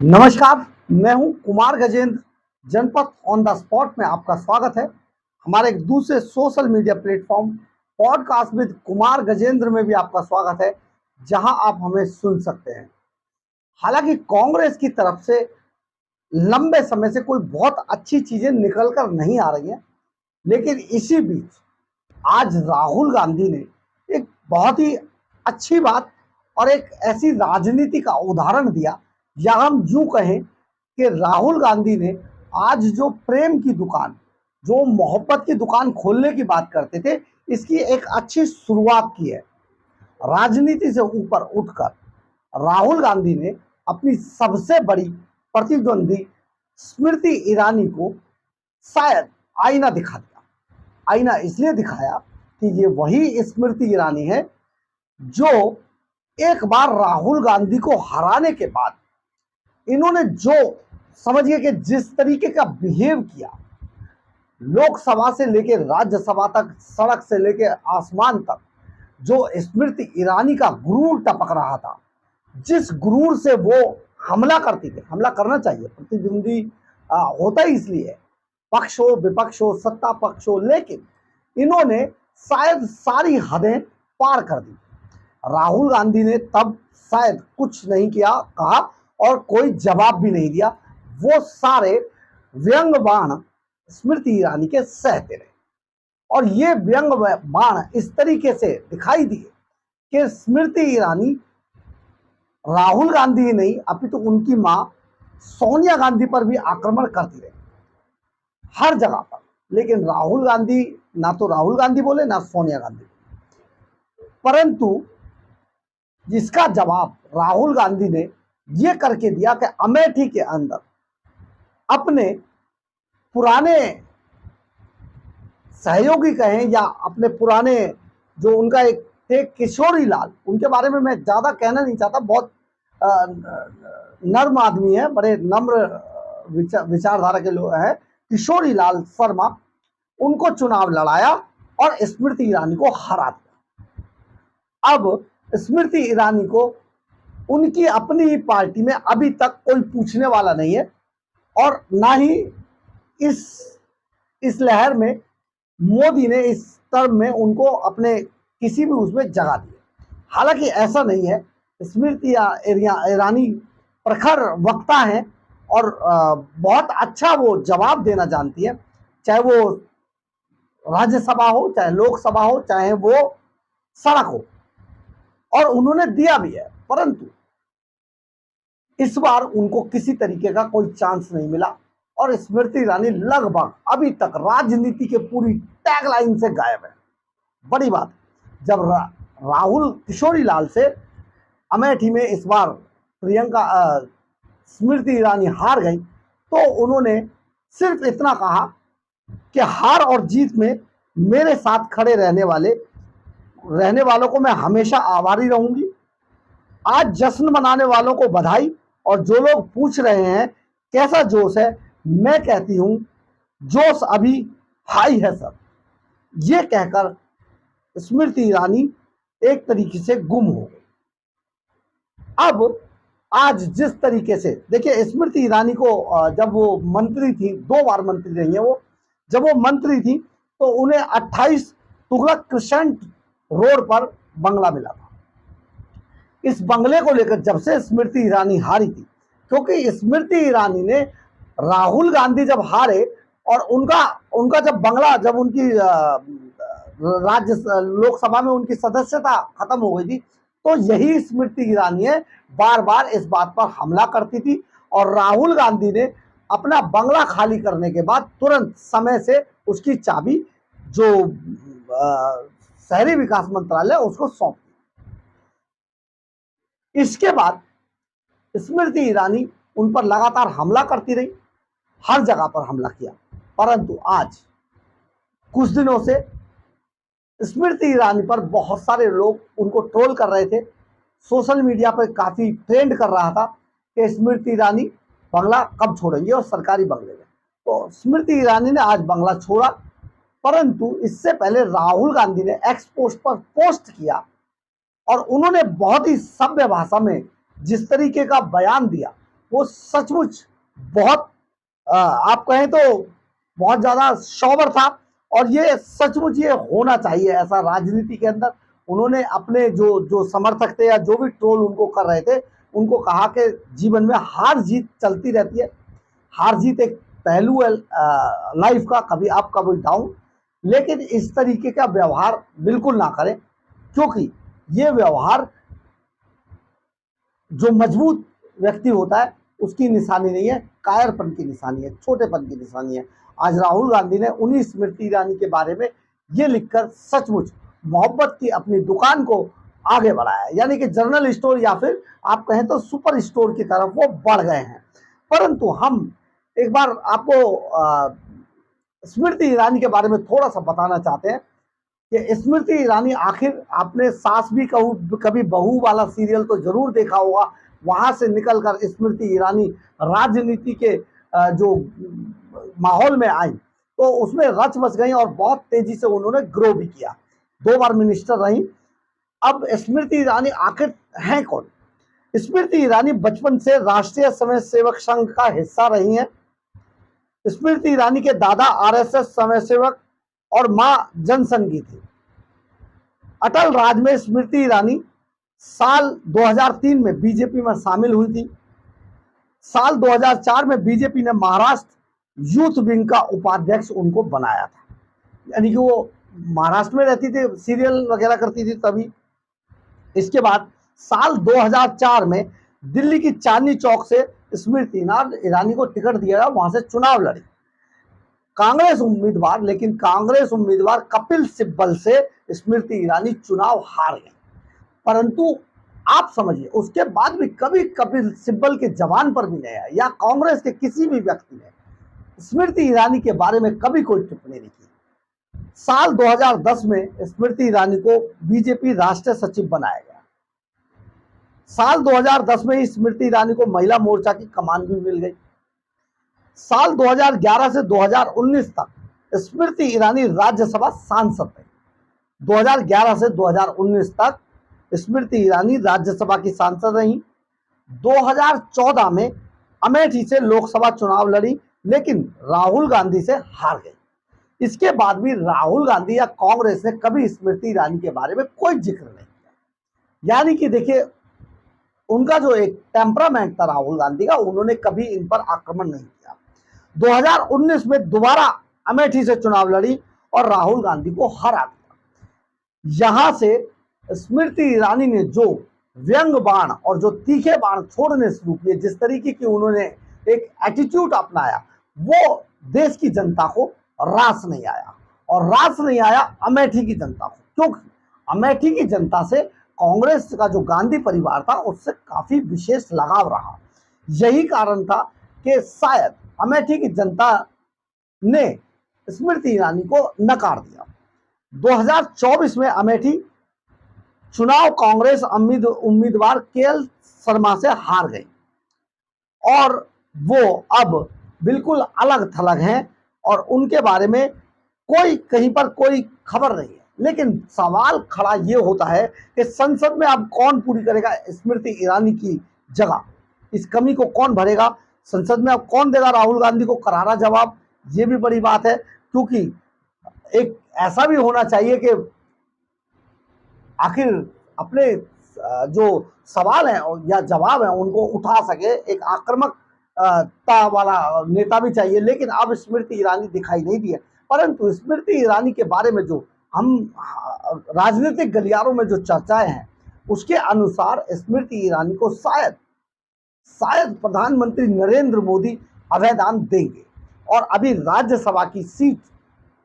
नमस्कार, मैं हूं कुमार गजेंद्र। जनपद ऑन द स्पॉट में आपका स्वागत है। हमारे एक दूसरे social media platform podcast with Kumar Gajendra में भी आपका स्वागत है, जहां आप हमें सुन सकते हैं। हालांकि कांग्रेस की तरफ से लंबे समय से कोई बहुत अच्छी चीजें निकल कर नहीं आ रही हैं, लेकिन इसी बीच आज राहुल गांधी ने एक बहुत ही अच्छी बात और एक ऐसी राजनीति का उदाहरण दिया, या हम यूं कहें कि राहुल गांधी ने आज जो प्रेम की दुकान, जो मोहब्बत की दुकान खोलने की बात करते थे, इसकी एक अच्छी शुरुआत की है। राजनीति से ऊपर उठकर राहुल गांधी ने अपनी सबसे बड़ी प्रतिद्वंदी स्मृति ईरानी को शायद आईना दिखा दिया। आईना इसलिए दिखाया कि ये वही स्मृति ईरानी है जो एक बार राहुल गांधी को हराने के बाद इन्होंने जो समझिए कि जिस तरीके का बिहेव किया, लोकसभा से लेकर राज्यसभा तक, सड़क से लेकर आसमान तक, जो स्मृति ईरानी का गुरूर टपक रहा था, जिस गुरूर से वो हमला करती थी। हमला करना चाहिए, प्रतिद्वंदी होता ही इसलिए, पक्ष हो विपक्ष हो सत्ता पक्ष हो, लेकिन इन्होंने शायद सारी हदें पार कर दी। राहुल गांधी ने तब शायद कुछ नहीं किया, कहा और कोई जवाब भी नहीं दिया। वो सारे व्यंग बाण स्मृति ईरानी के सहते रहे, और ये व्यंग बाण इस तरीके से दिखाई दिए कि स्मृति ईरानी राहुल गांधी ही नहीं, अपितु उनकी मां सोनिया गांधी पर भी आक्रमण करती रही, हर जगह पर। लेकिन राहुल गांधी, ना तो राहुल गांधी बोले ना सोनिया गांधी, परंतु जिसका जवाब राहुल गांधी ने ये करके दिया कि अमेठी के अंदर अपने पुराने सहयोगी कहें या अपने पुराने, जो उनका एक थे किशोरी लाल, उनके बारे में मैं ज्यादा कहना नहीं चाहता, बहुत नर्म आदमी है, बड़े नम्र विचारधारा के लोग हैं, किशोरी लाल शर्मा, उनको चुनाव लड़ाया और स्मृति ईरानी को हरा दिया। अब स्मृति ईरानी को उनकी अपनी ही पार्टी में अभी तक कोई पूछने वाला नहीं है, और ना ही इस लहर में मोदी ने इस टर्म में उनको अपने किसी भी उसमें जगह दी। हालांकि ऐसा नहीं है, स्मृति ईरानी प्रखर वक्ता है और बहुत अच्छा वो जवाब देना जानती है, चाहे वो राज्यसभा हो, चाहे लोकसभा हो, चाहे वो सड़क हो, और उन्होंने दिया भी है। परंतु इस बार उनको किसी तरीके का कोई चांस नहीं मिला, और स्मृति ईरानी लगभग अभी तक राजनीति के पूरी टैगलाइन से गायब है। बड़ी बात, जब राहुल किशोरी लाल से अमेठी में इस बार स्मृति ईरानी हार गई, तो उन्होंने सिर्फ इतना कहा कि हार और जीत में मेरे साथ खड़े रहने वालों को मैं हमेशा आभारी रहूंगी। आज जश्न मनाने वालों को बधाई, और जो लोग पूछ रहे हैं कैसा जोश है, मैं कहती हूं जोश अभी हाई है सर। ये कहकर स्मृति ईरानी एक तरीके से गुम हो गई। अब आज जिस तरीके से देखिए, स्मृति ईरानी को जब वो मंत्री थी, 2 बार मंत्री रही है वो, जब वो मंत्री थी तो उन्हें 28 तुगलक क्रिसेंट रोड पर बंगला मिला था। इस बंगले को लेकर जब से स्मृति ईरानी हारी थी, क्योंकि स्मृति ईरानी ने राहुल गांधी जब हारे और उनका जब बंगला, जब उनकी राज्य लोकसभा में उनकी सदस्यता खत्म हो गई थी, तो यही स्मृति ईरानी है बार बार इस बात पर हमला करती थी, और राहुल गांधी ने अपना बंगला खाली करने के बाद तुरंत समय से उसकी चाबी जो शहरी विकास मंत्रालय उसको सौंप दी। इसके बाद स्मृति ईरानी उन पर लगातार हमला करती रही, हर जगह पर हमला किया। परंतु आज कुछ दिनों से स्मृति ईरानी पर बहुत सारे लोग उनको ट्रोल कर रहे थे, सोशल मीडिया पर काफी ट्रेंड कर रहा था कि स्मृति ईरानी बंगला कब छोड़ेंगे और सरकारी बंगले में। तो स्मृति ईरानी ने आज बंगला छोड़ा, परंतु इससे पहले राहुल गांधी ने एक्स पोस्ट पर पोस्ट किया, और उन्होंने बहुत ही सभ्य भाषा में जिस तरीके का बयान दिया, वो सचमुच बहुत आप कहें तो बहुत ज्यादा शौवर था। और ये सचमुच ये होना चाहिए ऐसा राजनीति के अंदर। उन्होंने अपने जो जो समर्थक थे या जो भी ट्रोल उनको कर रहे थे, उनको कहा कि जीवन में हार जीत चलती रहती है, हार जीत एक पहलू है लाइफ का, कभी अप कभी डाउन, लेकिन इस तरीके का व्यवहार बिल्कुल ना करें, क्योंकि ये व्यवहार जो मजबूत व्यक्ति होता है उसकी निशानी नहीं है, कायरपन की निशानी है, छोटेपन की निशानी है। आज राहुल गांधी ने उन्हीं स्मृति ईरानी के बारे में ये लिखकर सचमुच मोहब्बत की अपनी दुकान को आगे बढ़ाया, यानी कि जनरल स्टोर या फिर आप कहें तो सुपर स्टोर की तरफ वो बढ़ गए हैं। परंतु हम एक बार आपको स्मृति ईरानी के बारे में थोड़ा सा बताना चाहते हैं कि स्मृति ईरानी आखिर, आपने सास भी कहूँ कभी बहू वाला सीरियल तो जरूर देखा होगा, वहां से निकलकर स्मृति ईरानी राजनीति के जो माहौल में आई तो उसमें रच बस गई और बहुत तेजी से उन्होंने ग्रो भी किया, 2 बार मिनिस्टर रही। अब स्मृति ईरानी आखिर हैं कौन? स्मृति ईरानी बचपन से राष्ट्रीय स्वयं सेवक संघ का हिस्सा रही हैं। स्मृति ईरानी के दादा आरएसएस स्वयंसेवक और मां जनसंघी थी। अटल राज में स्मृति ईरानी साल 2003 में बीजेपी में शामिल हुई थी। साल 2004 में बीजेपी ने महाराष्ट्र यूथ विंग का उपाध्यक्ष उनको बनाया था, यानी कि वो महाराष्ट्र में रहती थी, सीरियल वगैरह करती थी तभी। इसके बाद साल 2004 में दिल्ली की चांदनी चौक से स्मृति ईरानी को टिकट दिया गया, वहां से चुनाव लड़ी कांग्रेस उम्मीदवार, लेकिन कांग्रेस उम्मीदवार कपिल सिब्बल से स्मृति ईरानी चुनाव हार गए। परंतु आप समझिए उसके बाद भी कभी कपिल सिब्बल के जवान पर भी नहीं आया या कांग्रेस के किसी भी व्यक्ति ने स्मृति ईरानी के बारे में कभी कोई टिप्पणी नहीं की। साल 2010 में स्मृति ईरानी को बीजेपी राष्ट्रीय सचिव बनाया गया। साल 2010 में स्मृति ईरानी को महिला मोर्चा की कमान भी मिल गई। साल 2011 से 2019 तक स्मृति ईरानी राज्यसभा सांसद रही। 2011 से 2019 तक स्मृति ईरानी राज्यसभा की सांसद रही। 2014 में अमेठी से लोकसभा चुनाव लड़ी, लेकिन राहुल गांधी से हार गई। इसके बाद भी राहुल गांधी या कांग्रेस ने कभी स्मृति ईरानी के बारे में कोई जिक्र नहीं किया। यानी कि देखिए, उनका जो एक टेम्परामेंट था राहुल गांधी का, उन्होंने कभी इन पर आक्रमण नहीं किया। 2019 में दोबारा अमेठी से चुनाव लड़ी और राहुल गांधी को हरा दिया। यहां से स्मृति ईरानी ने जो व्यंग बाण और जो तीखे बाण छोड़ने शुरू किए, जिस तरीके की उन्होंने एक एटीट्यूड अपनाया, वो देश की जनता को रास नहीं आया। और रास नहीं आया अमेठी की जनता को, क्योंकि अमेठी की जनता से कांग्रेस का जो गांधी परिवार था उससे काफी विशेष लगाव रहा। यही कारण था कि शायद अमेठी की जनता ने स्मृति ईरानी को नकार दिया। 2024 में अमेठी चुनाव कांग्रेस उम्मीदवार केएल शर्मा से हार गई और वो अब बिल्कुल अलग थलग हैं और उनके बारे में कोई कहीं पर कोई खबर नहीं है। लेकिन सवाल खड़ा ये होता है कि संसद में अब कौन पूरी करेगा स्मृति ईरानी की जगह, इस कमी को कौन भरेगा? संसद में अब कौन देगा राहुल गांधी को करारा जवाब? ये भी बड़ी बात है, क्योंकि एक ऐसा भी होना चाहिए कि आखिर अपने जो सवाल हैं या जवाब हैं उनको उठा सके, एक आक्रामकता वाला नेता भी चाहिए। लेकिन अब स्मृति ईरानी दिखाई नहीं दी है। परंतु स्मृति ईरानी के बारे में जो हम राजनीतिक गलियारों में जो चर्चाएं हैं, उसके अनुसार स्मृति ईरानी को शायद प्रधानमंत्री नरेंद्र मोदी अभयदान देंगे। और अभी राज्यसभा की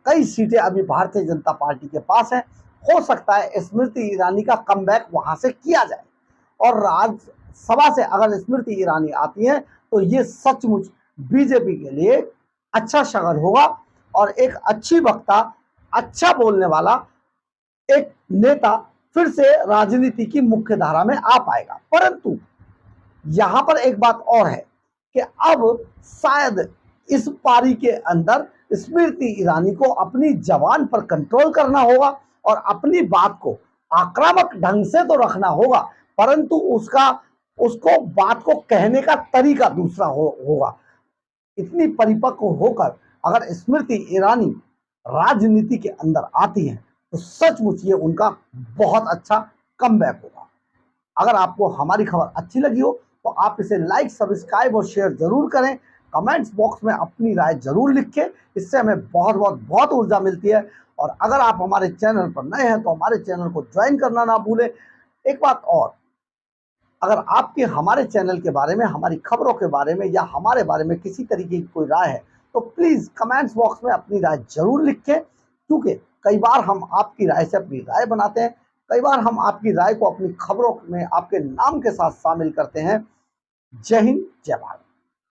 कई सीटें अभी भारतीय जनता पार्टी के पास हैं। हो सकता है स्मृति ईरानी का कमबैक वहां से किया जाए और राज्यसभा से अगर स्मृति ईरानी आती हैं तो ये सचमुच बीजेपी के लिए अच्छा शगन होगा और एक अच्छी वक्ता, अच्छा बोलने वाला एक नेता फिर से राजनीति की मुख्य धारा में आ पाएगा। परंतु यहां पर एक बात और है कि अब शायद इस पारी के अंदर स्मृति ईरानी को अपनी जबान पर कंट्रोल करना होगा और अपनी बात को आक्रामक ढंग से तो रखना होगा, परंतु उसका उसको बात को कहने का तरीका दूसरा होगा। इतनी परिपक्व होकर अगर स्मृति ईरानी राजनीति के अंदर आती है तो सचमुच ये उनका बहुत अच्छा कमबैक होगा। अगर आपको हमारी खबर अच्छी लगी हो तो आप इसे लाइक, सब्सक्राइब और शेयर जरूर करें। कमेंट्स बॉक्स में अपनी राय जरूर लिखें, इससे हमें बहुत ऊर्जा मिलती है। और अगर आप हमारे चैनल पर नए हैं तो हमारे चैनल को ज्वाइन करना ना भूलें। एक बात और, अगर आपके हमारे चैनल के बारे में, हमारी खबरों के बारे में या हमारे बारे में किसी तरीके की कोई राय है तो प्लीज़ कमेंट्स बॉक्स में अपनी राय जरूर लिखें, क्योंकि कई बार हम आपकी राय से अपनी राय बनाते हैं, कई बार हम आपकी राय को अपनी खबरों में आपके नाम के साथ शामिल करते हैं। जय हिंद, जय भारत।